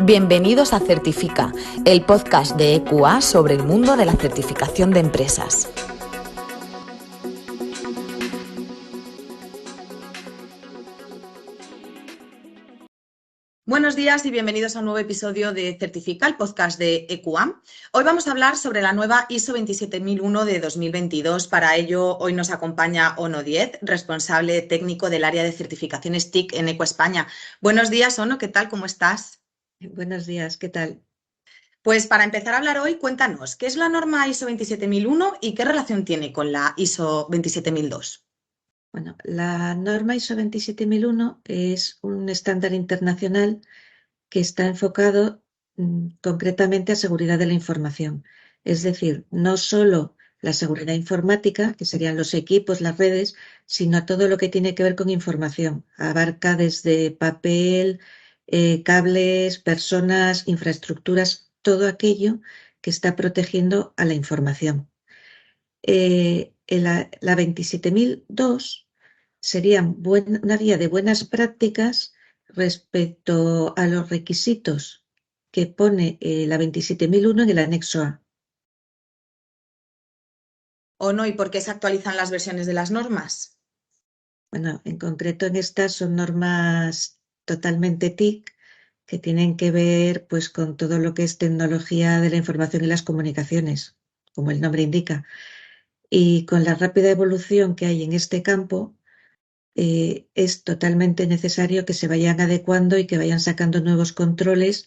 Bienvenidos a Certifica, el podcast de EQA sobre el mundo de la certificación de empresas. Buenos días y bienvenidos a un nuevo episodio de Certifica, el podcast de EQA. Hoy vamos a hablar sobre la nueva ISO 27001 de 2022. Para ello, hoy nos acompaña Ono Diez, responsable técnico del área de certificaciones TIC en EQA España. Buenos días, Ono, ¿qué tal? ¿Cómo estás? Buenos días, ¿qué tal? Pues para empezar a hablar hoy, cuéntanos, ¿qué es la norma ISO 27001 y qué relación tiene con la ISO 27002? Bueno, la norma ISO 27001 es un estándar internacional que está enfocado concretamente a seguridad de la información. Es decir, no solo la seguridad informática, que serían los equipos, las redes, sino a todo lo que tiene que ver con información. Abarca desde papel, cables, personas, infraestructuras, todo aquello que está protegiendo a la información. La 27002 sería una guía de buenas prácticas respecto a los requisitos que pone la 27001 en el anexo A. ¿O no? ¿Y por qué se actualizan las versiones de las normas? Bueno, en concreto en estas son normas totalmente TIC que tienen que ver pues con todo lo que es tecnología de la información y las comunicaciones, como el nombre indica. Y con la rápida evolución que hay en este campo, es totalmente necesario que se vayan adecuando y que vayan sacando nuevos controles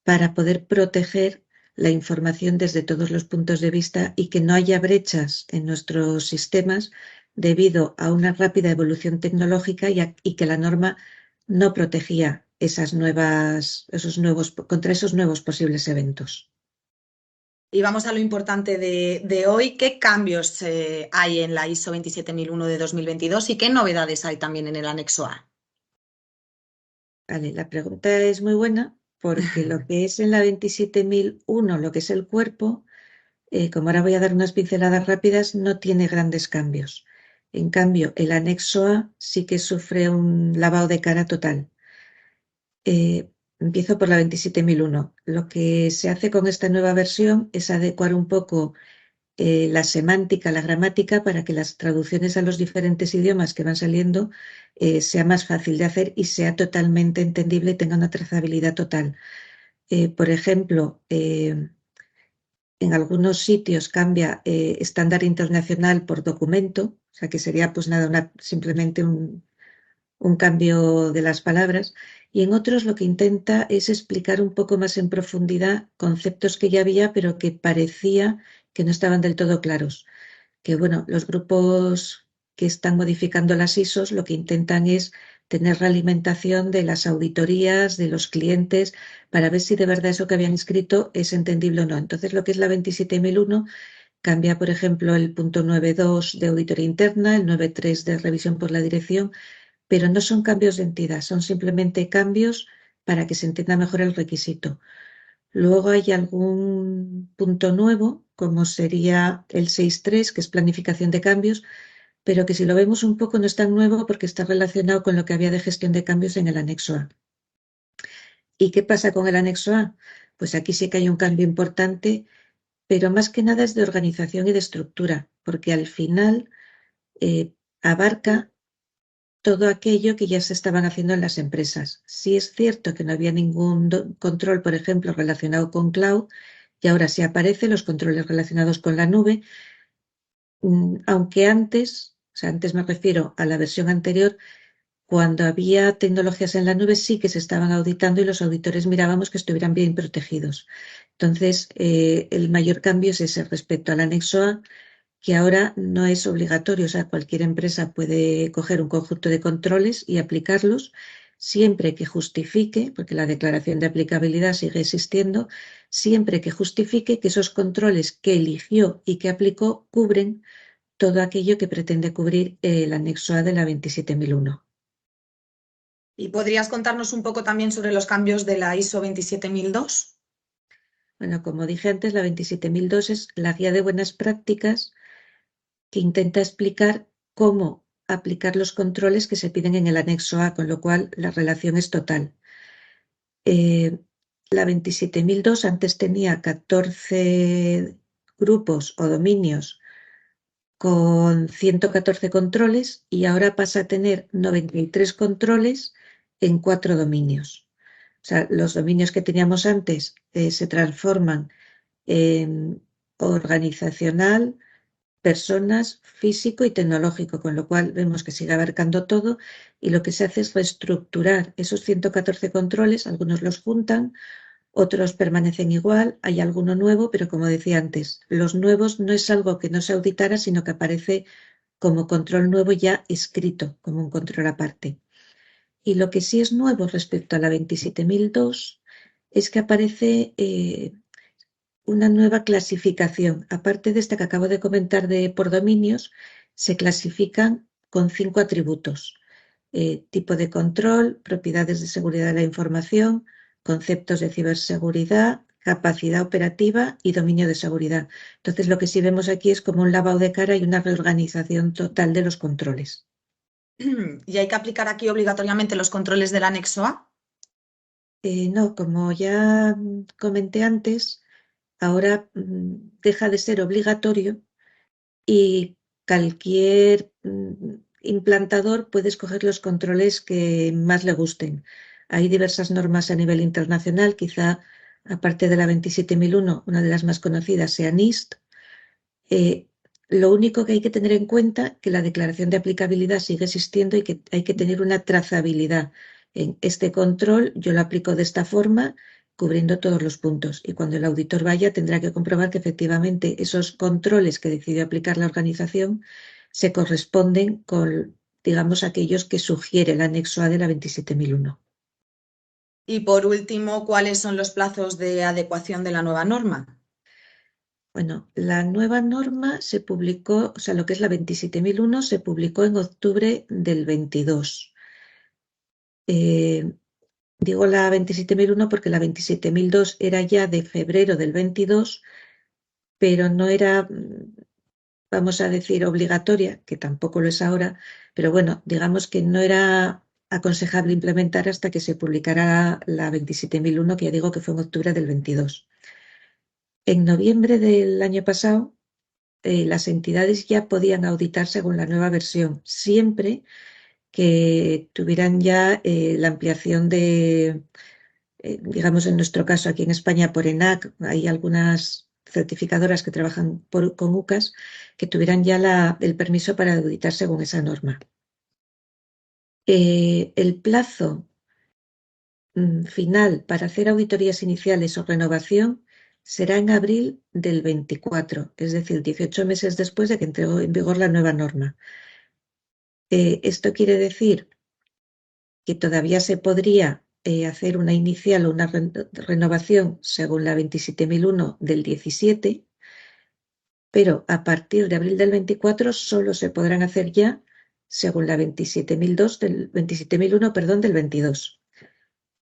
para poder proteger la información desde todos los puntos de vista y que no haya brechas en nuestros sistemas debido a una rápida evolución tecnológica y que la norma no protegía contra esos nuevos posibles eventos. Y vamos a lo importante de hoy. ¿Qué cambios hay en la ISO 27001 de 2022 y qué novedades hay también en el anexo A? Vale, la pregunta es muy buena porque lo que es en la 27001, lo que es el cuerpo, como ahora voy a dar unas pinceladas rápidas, no tiene grandes cambios. En cambio, el anexo A sí que sufre un lavado de cara total. Empiezo por la 27001. Lo que se hace con esta nueva versión es adecuar un poco la semántica, la gramática, para que las traducciones a los diferentes idiomas que van saliendo sea más fácil de hacer y sea totalmente entendible y tenga una trazabilidad total. Por ejemplo, en algunos sitios cambia estándar internacional por documento, o sea que sería pues nada, simplemente un cambio de las palabras, y en otros lo que intenta es explicar un poco más en profundidad conceptos que ya había, pero que parecía que no estaban del todo claros. Que bueno, los grupos que están modificando las ISOs lo que intentan es tener realimentación de las auditorías, de los clientes, para ver si de verdad eso que habían escrito es entendible o no. Entonces, lo que es la 27001 cambia, por ejemplo, el punto 9.2 de auditoría interna, el 9.3 de revisión por la dirección, pero no son cambios de entidad, son simplemente cambios para que se entienda mejor el requisito. Luego hay algún punto nuevo, como sería el 6.3, que es planificación de cambios, pero que si lo vemos un poco no es tan nuevo porque está relacionado con lo que había de gestión de cambios en el anexo A. ¿Y qué pasa con el anexo A? Pues aquí sí que hay un cambio importante, pero más que nada es de organización y de estructura, porque al final abarca todo aquello que ya se estaban haciendo en las empresas. Sí es cierto que no había ningún control, por ejemplo, relacionado con cloud, y ahora sí aparecen los controles relacionados con la nube, aunque antes, o sea, antes me refiero a la versión anterior, cuando había tecnologías en la nube sí que se estaban auditando y los auditores mirábamos que estuvieran bien protegidos. Entonces, el mayor cambio es ese respecto al anexo A, que ahora no es obligatorio, o sea, cualquier empresa puede coger un conjunto de controles y aplicarlos siempre que justifique, porque la declaración de aplicabilidad sigue existiendo, siempre que justifique que esos controles que eligió y que aplicó cubren todo aquello que pretende cubrir el anexo A de la 27001. ¿Y podrías contarnos un poco también sobre los cambios de la ISO 27002? Bueno, como dije antes, la 27002 es la guía de buenas prácticas que intenta explicar cómo aplicar los controles que se piden en el anexo A, con lo cual la relación es total. La 27002 antes tenía 14 grupos o dominios con 114 controles y ahora pasa a tener 93 controles en 4 dominios. O sea, los dominios que teníamos antes se transforman en organizacional, personas, físico y tecnológico, con lo cual vemos que sigue abarcando todo y lo que se hace es reestructurar esos 114 controles, algunos los juntan, otros permanecen igual, hay alguno nuevo, pero como decía antes, los nuevos no es algo que no se auditara, sino que aparece como control nuevo ya escrito, como un control aparte. Y lo que sí es nuevo respecto a la 27002 es que aparece una nueva clasificación. Aparte de esta que acabo de comentar de por dominios, se clasifican con 5 atributos. Tipo de control, propiedades de seguridad de la información, conceptos de ciberseguridad, capacidad operativa y dominio de seguridad. Entonces, lo que sí vemos aquí es como un lavado de cara y una reorganización total de los controles. ¿Y hay que aplicar aquí obligatoriamente los controles del anexo A? No, como ya comenté antes, ahora deja de ser obligatorio y cualquier implantador puede escoger los controles que más le gusten. Hay diversas normas a nivel internacional, quizá aparte de la 27001, una de las más conocidas sea NIST. Lo único que hay que tener en cuenta que la declaración de aplicabilidad sigue existiendo y que hay que tener una trazabilidad. En este control yo lo aplico de esta forma, cubriendo todos los puntos. Y cuando el auditor vaya tendrá que comprobar que efectivamente esos controles que decidió aplicar la organización se corresponden con, digamos, aquellos que sugiere el anexo A de la 27001. Y por último, ¿cuáles son los plazos de adecuación de la nueva norma? Bueno, la nueva norma se publicó, o sea, lo que es la 27001 se publicó en octubre del 22. Digo la 27001 porque la 27002 era ya de febrero del 22, pero no era, vamos a decir, obligatoria, que tampoco lo es ahora, pero bueno, digamos que no era aconsejable implementar hasta que se publicara la 27001, que ya digo que fue en octubre del 22. En noviembre del año pasado, las entidades ya podían auditar según la nueva versión, siempre que tuvieran ya la ampliación de, digamos en nuestro caso aquí en España por ENAC, hay algunas certificadoras que trabajan con UCAS que tuvieran ya el permiso para auditar según esa norma. El plazo final para hacer auditorías iniciales o renovación será en abril del 24, es decir, 18 meses después de que entró en vigor la nueva norma. Esto quiere decir que todavía se podría hacer una inicial o una renovación según la 27001 del 17, pero a partir de abril del 24 solo se podrán hacer ya según la 27001, perdón, del 22.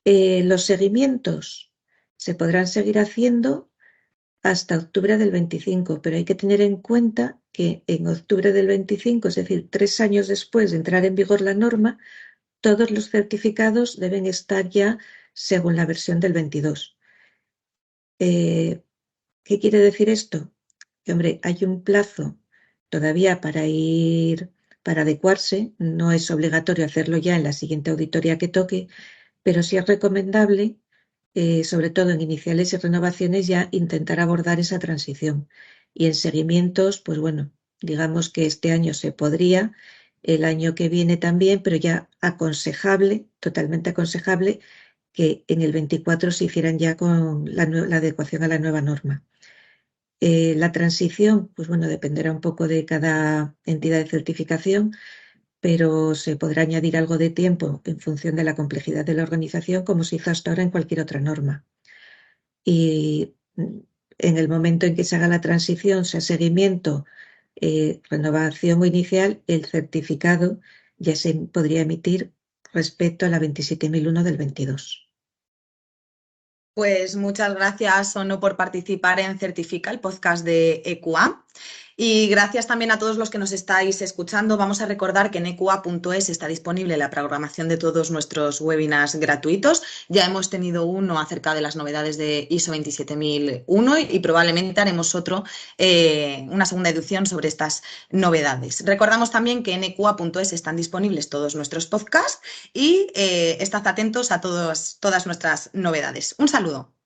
Los seguimientos se podrán seguir haciendo hasta octubre del 25, pero hay que tener en cuenta que en octubre del 25, es decir, 3 años después de entrar en vigor la norma, todos los certificados deben estar ya según la versión del 22. ¿Qué quiere decir esto? Que, hombre, hay un plazo todavía para adecuarse, no es obligatorio hacerlo ya en la siguiente auditoría que toque, pero sí es recomendable, sobre todo en iniciales y renovaciones, ya intentar abordar esa transición. Y en seguimientos, pues bueno, digamos que este año se podría, el año que viene también, pero ya aconsejable, totalmente aconsejable, que en el 24 se hicieran ya con la adecuación a la nueva norma. La transición, pues bueno, dependerá un poco de cada entidad de certificación, pero se podrá añadir algo de tiempo en función de la complejidad de la organización, como se hizo hasta ahora en cualquier otra norma. Y en el momento en que se haga la transición, sea seguimiento, renovación o inicial, el certificado ya se podría emitir respecto a la 27001 del 22. Pues muchas gracias, Ono, por participar en Certifica, el podcast de EQA. Y gracias también a todos los que nos estáis escuchando. Vamos a recordar que en eqa.es está disponible la programación de todos nuestros webinars gratuitos. Ya hemos tenido uno acerca de las novedades de ISO 27001 y probablemente haremos otro, una segunda edición sobre estas novedades. Recordamos también que en eqa.es están disponibles todos nuestros podcasts y estad atentos a todas nuestras novedades. Un saludo.